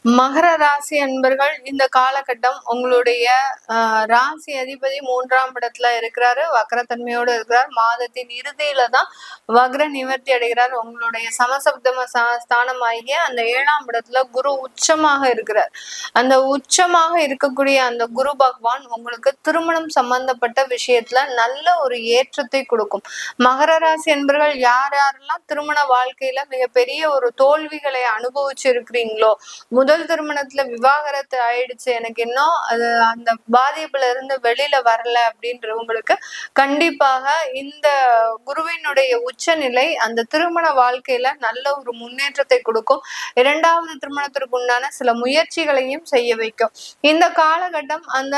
மகர ராசி அன்பர்கள் இந்த காலகட்டம் உங்களுடைய ராசி அதிபதி 3ஆம் இடத்துல இருக்கிறாரு, வக்ரத்தன்மையோடு இருக்கிறார். மாதத்தின் இறுதியில தான் வக்ர நிவர்த்தி அடைகிறார். உங்களுடைய சமசப்தம ஸ்தானமாகிய அந்த 7ஆம் இடத்துல குரு உச்சமாக இருக்கிறார். அந்த உச்சமாக இருக்கக்கூடிய அந்த குரு பகவான் உங்களுக்கு திருமணம் சம்பந்தப்பட்ட விஷயத்துல நல்ல ஒரு ஏற்றத்தை கொடுக்கும். மகர ராசி அன்பர்கள் யாரெல்லாம் திருமண வாழ்க்கையில மிகப்பெரிய ஒரு தோல்விகளை அனுபவிச்சு இருக்கிறீங்களோ, முதல் திருமணத்துல விவாகரத்து ஆயிடுச்சு, எனக்கு இன்னும் அது அந்த பாதிப்புல இருந்து வெளியில வரல அப்படின்றவங்களுக்கு கண்டிப்பாக இந்த குருவினுடைய உச்சநிலை அந்த திருமண வாழ்க்கையில நல்ல ஒரு முன்னேற்றத்தை கொடுக்கும். 2வது திருமணத்திற்கு உண்டான சில முயற்சிகளையும் செய்ய வைக்கும். இந்த காலகட்டம் அந்த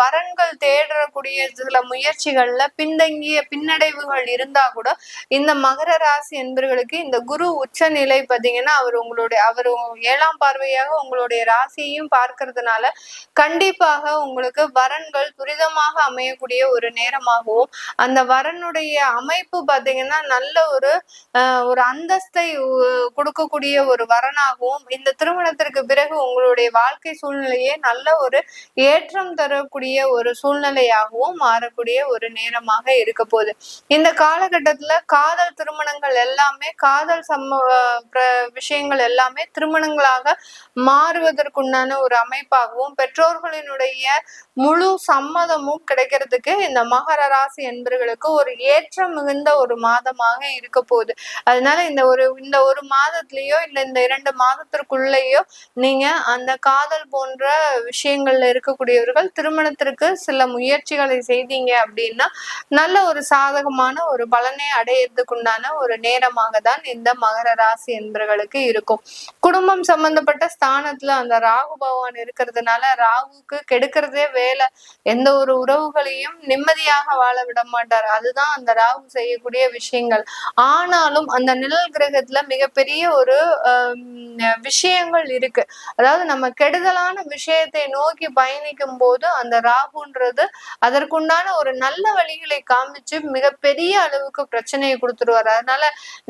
வரன்கள் தேடக்கூடிய சில முயற்சிகள்ல பின்தங்கிய பின்னடைவுகள் இருந்தா கூட இந்த மகர ராசி என்பவர்களுக்கு இந்த குரு உச்சநிலை பார்த்தீங்கன்னா அவர் 7ஆம் பார்வையாக உங்களுடைய ராசியையும் பார்க்கறதுனால கண்டிப்பாக உங்களுக்கு வரன்கள் துரிதமாக அமையக்கூடிய ஒரு நேரமாகவும், அந்த வரனுடைய அமைப்பு பார்த்தீங்கன்னா நல்ல ஒரு அந்தஸ்தை கொடுக்கக்கூடிய ஒரு வரனாகவும், இந்த திருமணத்திற்கு பிறகு உங்களுடைய வாழ்க்கை சூழ்நிலையே நல்ல ஒரு ஏற்றம் தரக்கூடிய ஒரு சூழ்நிலையாகவும் மாறக்கூடிய ஒரு நேரமாக இருக்க போகுது. இந்த காலகட்டத்துல காதல் திருமணங்கள் எல்லாமே காதல் விஷயங்கள் எல்லாமே திருமணங்களாக மாறுவதற்குண்டான ஒரு அமைப்பாகவும், பெற்றோர்களினுடைய முழு சம்மதமும் கிடைக்கிறதுக்கு இந்த மகர ராசி என்பவர்களுக்கு ஒரு ஏற்றம் மிகுந்த ஒரு மாதமாக இருக்க போகுது. அதனால இந்த ஒரு மாதத்திலேயோ இல்ல இந்த 2 மாதத்திற்குள்ளேயோ நீங்க அந்த காதல் போன்ற விஷயங்கள்ல இருக்கக்கூடியவர்கள் திருமணத்திற்கு சில முயற்சிகளை செய்தீங்க அப்படின்னா நல்ல ஒரு சாதகமான ஒரு பலனை அடையிறதுக்குண்டான ஒரு நேரமாக தான் இந்த மகர ராசி என்பவர்களுக்கு இருக்கும். குடும்பம் சம்பந்தப்பட்ட ஸ்தானத்துல அந்த ராகு பகவான் இருக்கிறதுனால ராகுக்கு கெடுக்கிறதே வேலை. எந்த ஒரு உறவுகளையும் நிம்மதியாக வாழ விட மாட்டார். அதுதான் அந்த ராகு செய்யக்கூடிய விஷயங்கள். ஆனாலும் அந்த நிழல் கிரகத்துல மிகப்பெரிய ஒரு விஷயங்கள் இருக்கு. அதாவது நம்ம கெடுதலான விஷயத்தை நோக்கி பயணிக்கும் போது அந்த ராகுன்றது அதற்குண்டான ஒரு நல்ல வழிகளை காமிச்சு மிகப்பெரிய அளவுக்கு பிரச்சனையை கொடுத்துருவாரு. அதனால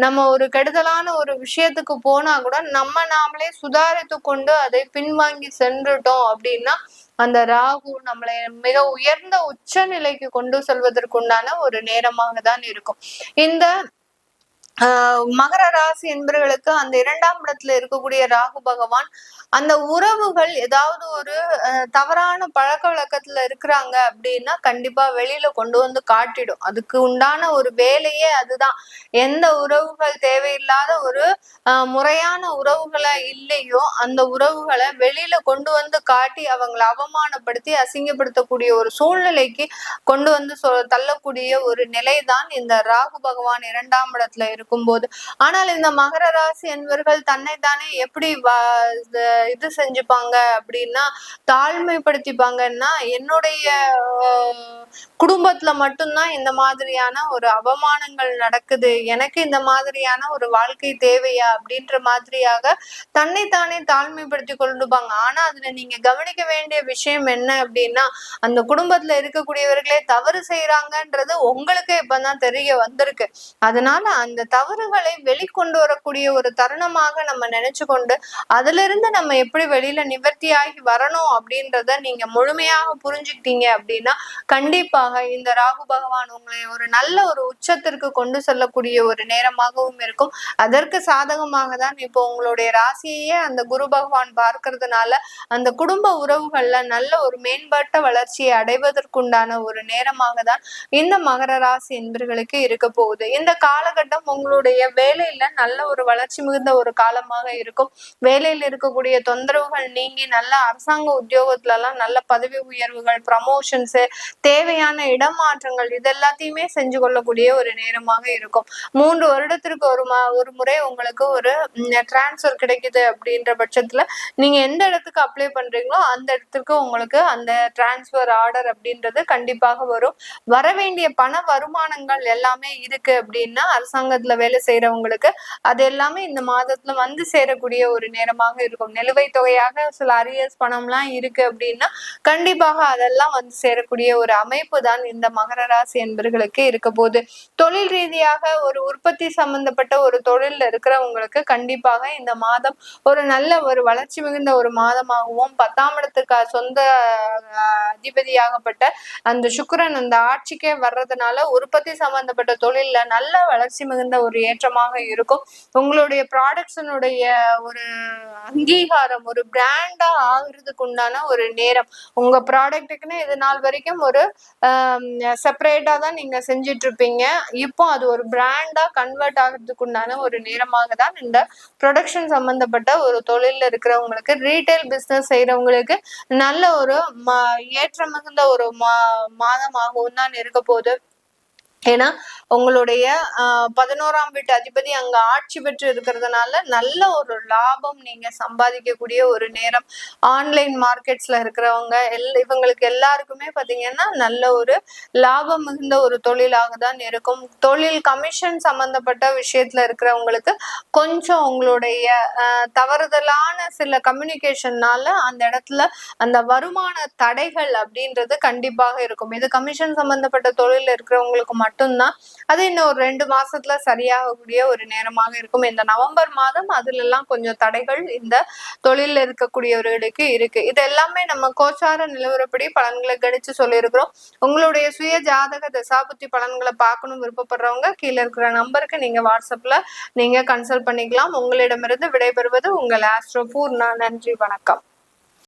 நம்ம ஒரு கெடுதலான ஒரு விஷயத்துக்கு போனா கூட நாமளே சுதாரித்து கொண்டு அதை பின்வாங்கி சென்றுட்டோம் அப்படின்னா அந்த ராகு நம்மளை மிக உயர்ந்த உச்ச நிலைக்கு கொண்டு செல்வதற்குண்டான ஒரு நேரமாக தான் இருக்கும். இந்த மகர ராசி என்பவர்களுக்கு அந்த 2ஆம் இடத்துல இருக்கக்கூடிய ராகு பகவான் அந்த உறவுகள் ஏதாவது ஒரு தவறான பழக்க வழக்கத்துல இருக்கிறாங்க அப்படின்னா கண்டிப்பா வெளியில கொண்டு வந்து காட்டிடும். அதுக்கு உண்டான ஒரு வேலையே அதுதான். எந்த உறவுகள் தேவையில்லாத ஒரு முறையான உறவுகளை இல்லையோ அந்த உறவுகளை வெளியில கொண்டு வந்து காட்டி அவங்களை அவமானப்படுத்தி அசிங்கப்படுத்தக்கூடிய ஒரு சூழ்நிலைக்கு கொண்டு வந்து தள்ளக்கூடிய ஒரு நிலைதான் இந்த ராகு பகவான் 2ஆம் இடத்துல இருக்கும்போது. ஆனால் இந்த மகர ராசி என்பவர்கள் தன்னைத்தானே எப்படி இது செஞ்சுப்பாங்க அப்படின்னா தாழ்மைப்படுத்திப்பாங்கன்னா, என்னுடைய குடும்பத்துல மட்டும்தான் இந்த மாதிரியான ஒரு அவமானங்கள் நடக்குது, எனக்கு இந்த மாதிரியான ஒரு வாழ்க்கை தேவையா அப்படின்ற மாதிரியாக தன்னைத்தானே தாழ்மைப்படுத்தி கொண்டுப்பாங்க. ஆனா அதுல நீங்க கவனிக்க வேண்டிய விஷயம் என்ன அப்படின்னா, அந்த குடும்பத்துல இருக்கக்கூடியவர்களே தவறு செய்யறாங்கன்றது உங்களுக்கு இப்பதான் தெரிய வந்திருக்கு. அதனால அந்த தவறுகளை வெளிக்கொண்டு வரக்கூடிய ஒரு தருணமாக நம்ம நினைச்சு கொண்டு அதுல இருந்து நம்ம எப்படி வெளியில நிவர்த்தியாகி வரணும் அப்படின்றத நீங்க முழுமையாக புரிஞ்சுக்கிட்டீங்க அப்படின்னா கண்டிப்பாக இந்த ராகு பகவான் உங்களை ஒரு நல்ல ஒரு உச்சத்திற்கு கொண்டு செல்லக்கூடிய ஒரு நேரமாகவும் இருக்கும். அதற்கு சாதகமாக தான் இப்போ உங்களுடைய ராசியையே அந்த குரு பகவான் பார்க்கறதுனால அந்த குடும்ப உறவுகள்ல நல்ல ஒரு மேம்பட்ட வளர்ச்சியை அடைவதற்குண்டான ஒரு நேரமாக தான் இந்த மகர ராசி என்பவர்களுக்கு இருக்க போகுது. இந்த காலகட்டம் உங்களுடைய வேலையில நல்ல ஒரு வளர்ச்சி மிகுந்த ஒரு காலமாக இருக்கும். வேலையில் இருக்கக்கூடிய தொந்தரவுகள் நீங்கி நல்ல அரசாங்க உத்தியோகத்துல எல்லாம் நல்ல பதவி உயர்வுகள், ப்ரமோஷன்ஸ், தேவையான இடமாற்றங்கள் இதெல்லாத்தையுமே செஞ்சு கொள்ளக்கூடிய ஒரு நேரமாக இருக்கும். 3 வருடத்திற்கு ஒரு முறை உங்களுக்கு ஒரு டிரான்ஸ்ஃபர் கிடைக்குது அப்படின்ற பட்சத்துல நீங்க எந்த இடத்துக்கு அப்ளை பண்றீங்களோ அந்த இடத்துக்கு உங்களுக்கு அந்த டிரான்ஸ்ஃபர் ஆர்டர் அப்படின்றது கண்டிப்பாக வரும். வர வேண்டிய பண வருமானங்கள் எல்லாமே இருக்கு அப்படின்னா அரசாங்கத்துல வேலை செய்யறவங்களுக்கு அது எல்லாமே இந்த மாதத்துல வந்து சேரக்கூடிய ஒரு நேரமாக இருக்கும். நிலுவைத் தொகையாக சில அரியர்ஸ் பணம்லாம் இருக்கு அப்படின்னா கண்டிப்பாக அதெல்லாம் வந்து சேரக்கூடிய ஒரு அமைப்பு அமைப்பு தான் இந்த மகர ராசி என்பர்களுக்கு இருக்க போகுது. தொழில் ரீதியாக ஒரு உற்பத்தி சம்பந்தப்பட்ட ஒரு தொழில்ல இருக்கிறவங்களுக்கு கண்டிப்பாக இந்த மாதம் ஒரு நல்ல ஒரு வளர்ச்சி மிகுந்த ஒரு மாதமாகவும் 10ஆம் இடத்துக்கு சொந்த அதிபதியாகப்பட்ட அந்த சுக்கிரன் அந்த ஆட்சிக்கே வர்றதுனால உற்பத்தி சம்பந்தப்பட்ட தொழில்ல நல்ல வளர்ச்சி மிகுந்த ஒரு ஏற்றமாக இருக்கும். உங்களுடைய ப்ராடக்ட்ஸினுடைய ஒரு அங்கீகாரம் ஒரு பிராண்டா ஆகுறதுக்கு உண்டான ஒரு நேரம். உங்க ப்ராடக்ட்டுக்குன்னு இது நாள் வரைக்கும் ஒரு செப்பரேட்டா தான் நீங்க செஞ்சுட்டு இருப்பீங்க. இப்போ அது ஒரு பிராண்டா கன்வெர்ட் ஆகிறதுக்கு உண்டான ஒரு நேரமாக தான் இந்த ப்ரொடக்ஷன் சம்பந்தப்பட்ட ஒரு தொழில்ல இருக்கிறவங்களுக்கு, ரீட்டைல் பிசினஸ் செய்யறவங்களுக்கு நல்ல ஒரு ஏற்றம் மிகுந்த ஒரு மாதமாகவும் தான் இருக்க போகுது. ஏன்னா உங்களுடைய 11ஆம் வீட்டு அதிபதி அங்க ஆட்சி பெற்று இருக்கிறதுனால நல்ல ஒரு லாபம் நீங்க சம்பாதிக்கக்கூடிய ஒரு நேரம். ஆன்லைன் மார்க்கெட்ஸ்ல இருக்கிறவங்க இவங்களுக்கு எல்லாருக்குமே பாத்தீங்கன்னா நல்ல ஒரு லாபம் மிகுந்த ஒரு தொழிலாக தான் இருக்கும். தொழில் கமிஷன் சம்பந்தப்பட்ட விஷயத்துல இருக்கிறவங்களுக்கு கொஞ்சம் உங்களுடைய தவறுதலான சில கம்யூனிகேஷன்னால அந்த இடத்துல அந்த வருமான தடைகள் அப்படின்றது கண்டிப்பாக இருக்கும். இது கமிஷன் சம்பந்தப்பட்ட தொழில் இருக்கிறவங்களுக்கு மட்டும்தான். அது இன்னும் ஒரு 2 மாசத்துல சரியாகக்கூடிய ஒரு நேரமாக இருக்கும். இந்த நவம்பர் மாதம் அதுல எல்லாம் கொஞ்சம் தடைகள் இந்த தொழில இருக்கக்கூடியவர்களுக்கு இருக்கு. இது எல்லாமே நம்ம கோச்சார நிலவரப்படி பலன்களை கணிச்சு சொல்லியிருக்கிறோம். உங்களுடைய சுய ஜாதக தசாபுத்தி பலன்களை பார்க்கணும் விருப்பப்படுறவங்க கீழே இருக்கிற நம்பருக்கு நீங்க வாட்ஸ்அப்ல நீங்க கன்சல்ட் பண்ணிக்கலாம். உங்களிடமிருந்து விடைபெறுவது உங்கள் ஆஸ்ட்ரோ பூர்ணா. நன்றி, வணக்கம்.